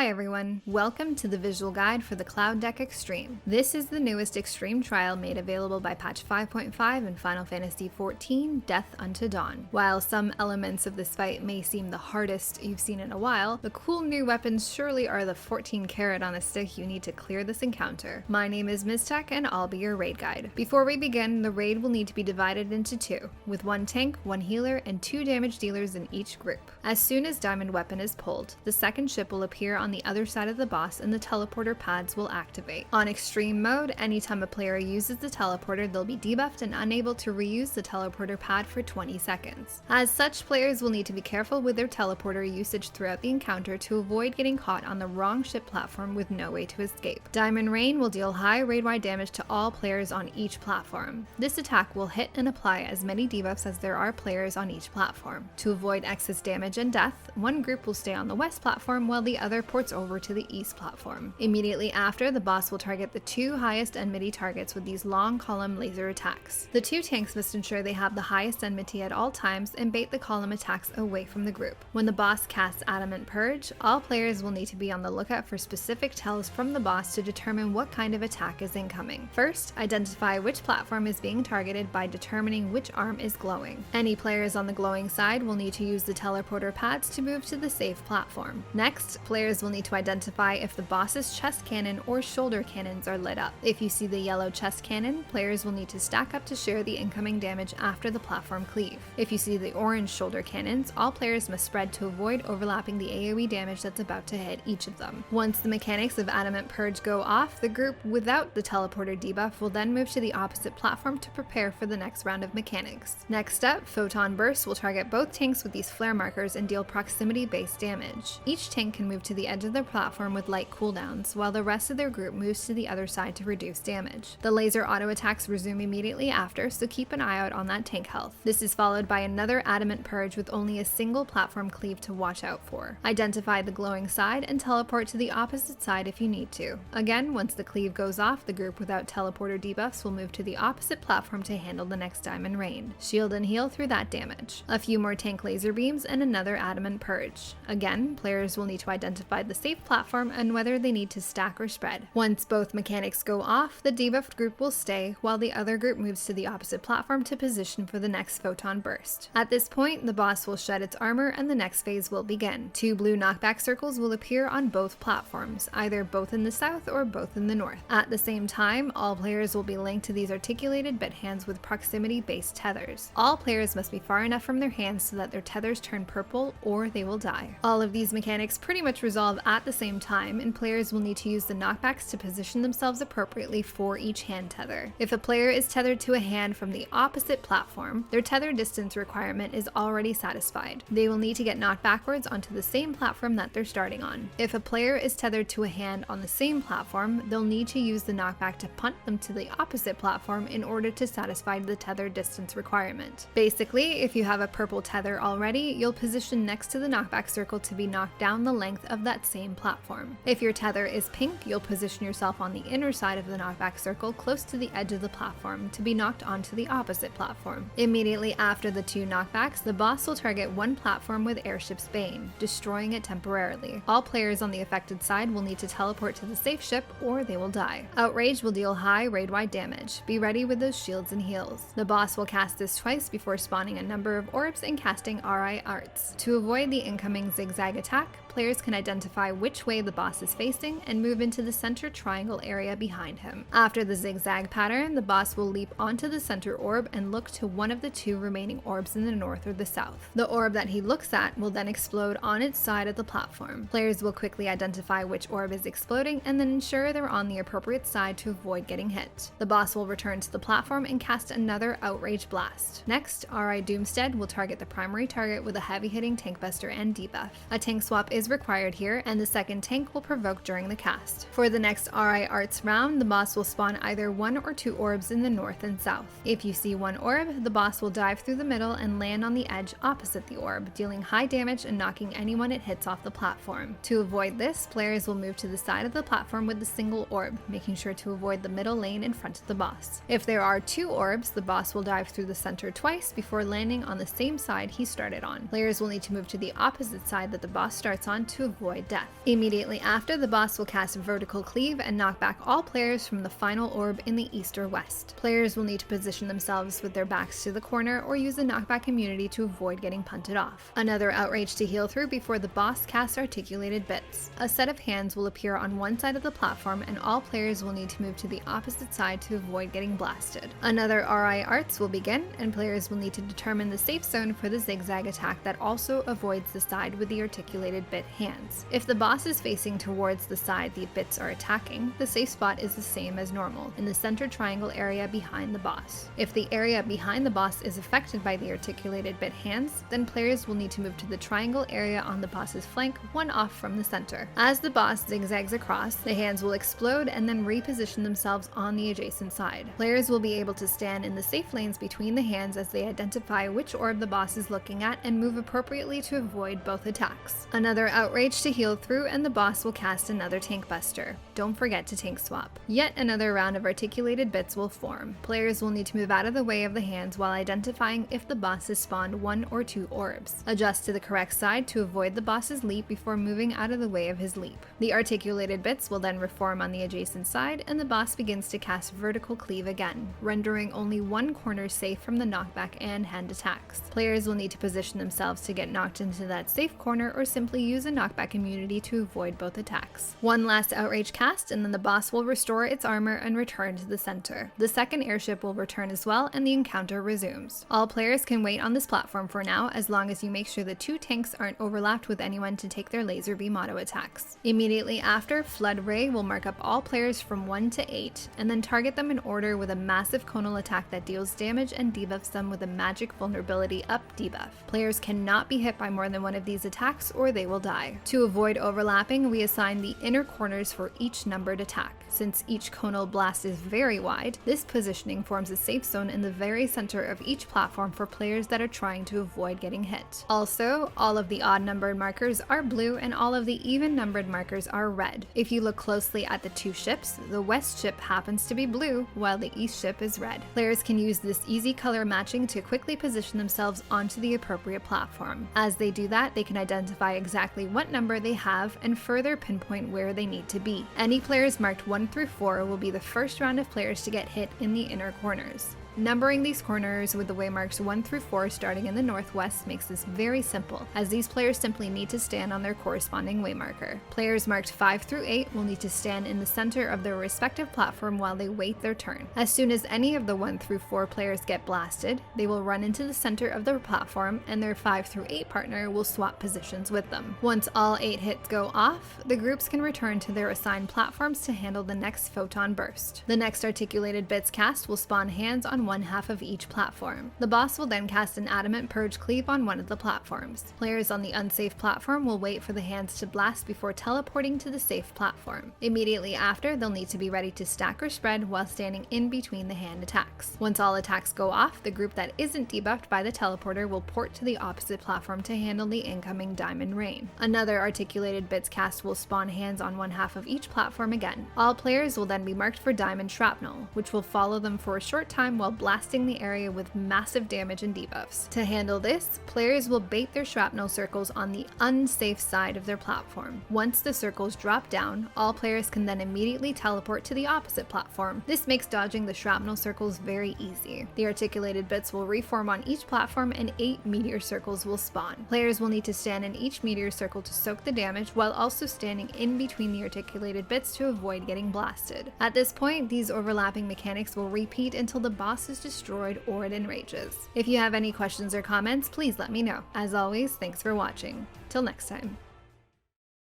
Hi everyone, welcome to the visual guide for the Cloud Deck Extreme. This is the newest Extreme trial made available by patch 5.5 in Final Fantasy XIV, Death Unto Dawn. While some elements of this fight may seem the hardest you've seen in a while, the cool new weapons surely are the 14 carat on a stick you need to clear this encounter. My name is Miztech and I'll be your raid guide. Before we begin, the raid will need to be divided into two, with one tank, one healer, and 2 damage dealers in each group. As soon as Diamond Weapon is pulled, the second ship will appear on the other side of the boss and the teleporter pads will activate. On extreme mode, anytime a player uses the teleporter, they'll be debuffed and unable to reuse the teleporter pad for 20 seconds. As such, players will need to be careful with their teleporter usage throughout the encounter to avoid getting caught on the wrong ship platform with no way to escape. Diamond Rain will deal high raid-wide damage to all players on each platform. This attack will hit and apply as many debuffs as there are players on each platform. To avoid excess damage and death, one group will stay on the west platform while the other ports over to the east platform. Immediately after, the boss will target the 2 highest enmity targets with these long column laser attacks. The 2 tanks must ensure they have the highest enmity at all times and bait the column attacks away from the group. When the boss casts Adamant Purge, all players will need to be on the lookout for specific tells from the boss to determine what kind of attack is incoming. First, identify which platform is being targeted by determining which arm is glowing. Any players on the glowing side will need to use the teleporter pads to move to the safe platform. Next, players will need to identify if the boss's chest cannon or shoulder cannons are lit up. If you see the yellow chest cannon, players will need to stack up to share the incoming damage after the platform cleave. If you see the orange shoulder cannons, all players must spread to avoid overlapping the AoE damage that's about to hit each of them. Once the mechanics of Adamant Purge go off, the group without the teleporter debuff will then move to the opposite platform to prepare for the next round of mechanics. Next up, Photon Burst will target both tanks with these flare markers and deal proximity-based damage. Each tank can move to the edge of the platform with light cooldowns, while the rest of their group moves to the other side to reduce damage. The laser auto attacks resume immediately after, so keep an eye out on that tank health. This is followed by another Adamant Purge with only a single platform cleave to watch out for. Identify the glowing side and teleport to the opposite side if you need to. Again, once the cleave goes off, the group without teleporter debuffs will move to the opposite platform to handle the next Diamond Rain. Shield and heal through that damage. A few more tank laser beams and another Adamant Purge. Again, players will need to identify the safe platform and whether they need to stack or spread. Once both mechanics go off, the debuffed group will stay while the other group moves to the opposite platform to position for the next Photon Burst. At this point, the boss will shed its armor and the next phase will begin. 2 blue knockback circles will appear on both platforms, either both in the south or both in the north. At the same time, all players will be linked to these articulated bit hands with proximity-based tethers. All players must be far enough from their hands so that their tethers turn purple or they will die. All of these mechanics pretty much resolve at the same time, and players will need to use the knockbacks to position themselves appropriately for each hand tether. If a player is tethered to a hand from the opposite platform, their tether distance requirement is already satisfied. They will need to get knocked backwards onto the same platform that they're starting on. If a player is tethered to a hand on the same platform, they'll need to use the knockback to punt them to the opposite platform in order to satisfy the tether distance requirement. Basically, if you have a purple tether already, you'll position next to the knockback circle to be knocked down the length of that same platform. If your tether is pink, you'll position yourself on the inner side of the knockback circle close to the edge of the platform to be knocked onto the opposite platform. Immediately after the 2 knockbacks, the boss will target one platform with Airship's Bane, destroying it temporarily. All players on the affected side will need to teleport to the safe ship or they will die. Outrage will deal high raid-wide damage. Be ready with those shields and heals. The boss will cast this twice before spawning a number of orbs and casting RI arts. To avoid the incoming zigzag attack, players can identify which way the boss is facing and move into the center triangle area behind him. After the zigzag pattern, the boss will leap onto the center orb and look to one of the 2 remaining orbs in the north or the south. The orb that he looks at will then explode on its side of the platform. Players will quickly identify which orb is exploding and then ensure they're on the appropriate side to avoid getting hit. The boss will return to the platform and cast another Outrage Blast. Next, RI Doomstead will target the primary target with a heavy-hitting tank buster and debuff. A tank swap is required here, and the second tank will provoke during the cast. For the next RI Arts round, the boss will spawn either 1 or 2 orbs in the north and south. If you see one orb, the boss will dive through the middle and land on the edge opposite the orb, dealing high damage and knocking anyone it hits off the platform. To avoid this, players will move to the side of the platform with the single orb, making sure to avoid the middle lane in front of the boss. If there are 2 orbs, the boss will dive through the center twice before landing on the same side he started on. Players will need to move to the opposite side that the boss starts photon to avoid death. Immediately after, the boss will cast Vertical Cleave and knock back all players from the final orb in the east or west. Players will need to position themselves with their backs to the corner or use a knockback immunity to avoid getting punted off. Another outrage to heal through before the boss casts Articulated Bits. A set of hands will appear on one side of the platform and all players will need to move to the opposite side to avoid getting blasted. Another RI Arts will begin and players will need to determine the safe zone for the zigzag attack that also avoids the side with the Articulated Bit hands. If the boss is facing towards the side the bits are attacking, the safe spot is the same as normal, in the center triangle area behind the boss. If the area behind the boss is affected by the Articulated Bit hands, then players will need to move to the triangle area on the boss's flank, one off from the center. As the boss zigzags across, the hands will explode and then reposition themselves on the adjacent side. Players will be able to stand in the safe lanes between the hands as they identify which orb the boss is looking at and move appropriately to avoid both attacks. Another outrage to heal through and the boss will cast another Tank Buster. Don't forget to tank swap. Yet another round of Articulated Bits will form. Players will need to move out of the way of the hands while identifying if the boss has spawned 1 or 2 orbs. Adjust to the correct side to avoid the boss's leap before moving out of the way of his leap. The Articulated Bits will then reform on the adjacent side and the boss begins to cast Vertical Cleave again, rendering only one corner safe from the knockback and hand attacks. Players will need to position themselves to get knocked into that safe corner or simply use a knockback immunity to avoid both attacks. One last outrage cast and then the boss will restore its armor and return to the center. The second airship will return as well and the encounter resumes. All players can wait on this platform for now as long as you make sure the 2 tanks aren't overlapped with anyone to take their laser beam auto attacks. Immediately after, Flood Ray will mark up all players from 1 to 8 and then target them in order with a massive conal attack that deals damage and debuffs them with a magic vulnerability up debuff. Players cannot be hit by more than one of these attacks or they will die. To avoid overlapping, we assign the inner corners for each numbered attack. Since each conal blast is very wide, this positioning forms a safe zone in the very center of each platform for players that are trying to avoid getting hit. Also, all of the odd numbered markers are blue and all of the even numbered markers are red. If you look closely at the 2 ships, the west ship happens to be blue while the east ship is red. Players can use this easy color matching to quickly position themselves onto the appropriate platform. As they do that, they can identify exactly what number they have and further pinpoint where they need to be. Any players marked 1 through 4 will be the first round of players to get hit in the inner corners. Numbering these corners with the waymarks 1 through 4 starting in the northwest makes this very simple, as these players simply need to stand on their corresponding waymarker. Players marked 5 through 8 will need to stand in the center of their respective platform while they wait their turn. As soon as any of the 1 through 4 players get blasted, they will run into the center of their platform and their 5 through 8 partner will swap positions with them. Once all 8 hits go off, the groups can return to their assigned platforms to handle the next photon burst. The next Articulated Bits cast will spawn hands on one half of each platform. The boss will then cast an Adamant Purge Cleave on one of the platforms. Players on the unsafe platform will wait for the hands to blast before teleporting to the safe platform. Immediately after, they'll need to be ready to stack or spread while standing in between the hand attacks. Once all attacks go off, the group that isn't debuffed by the teleporter will port to the opposite platform to handle the incoming Diamond Rain. Another Articulated Bits cast will spawn hands on one half of each platform again. All players will then be marked for Diamond Shrapnel, which will follow them for a short time while blasting the area with massive damage and debuffs. To handle this, players will bait their shrapnel circles on the unsafe side of their platform. Once the circles drop down, all players can then immediately teleport to the opposite platform. This makes dodging the shrapnel circles very easy. The Articulated Bits will reform on each platform and 8 meteor circles will spawn. Players will need to stand in each meteor circle to soak the damage while also standing in between the Articulated Bits to avoid getting blasted. At this point, these overlapping mechanics will repeat until the boss is destroyed or it enrages. If you have any questions or comments, please let me know. As always, thanks for watching. Till next time.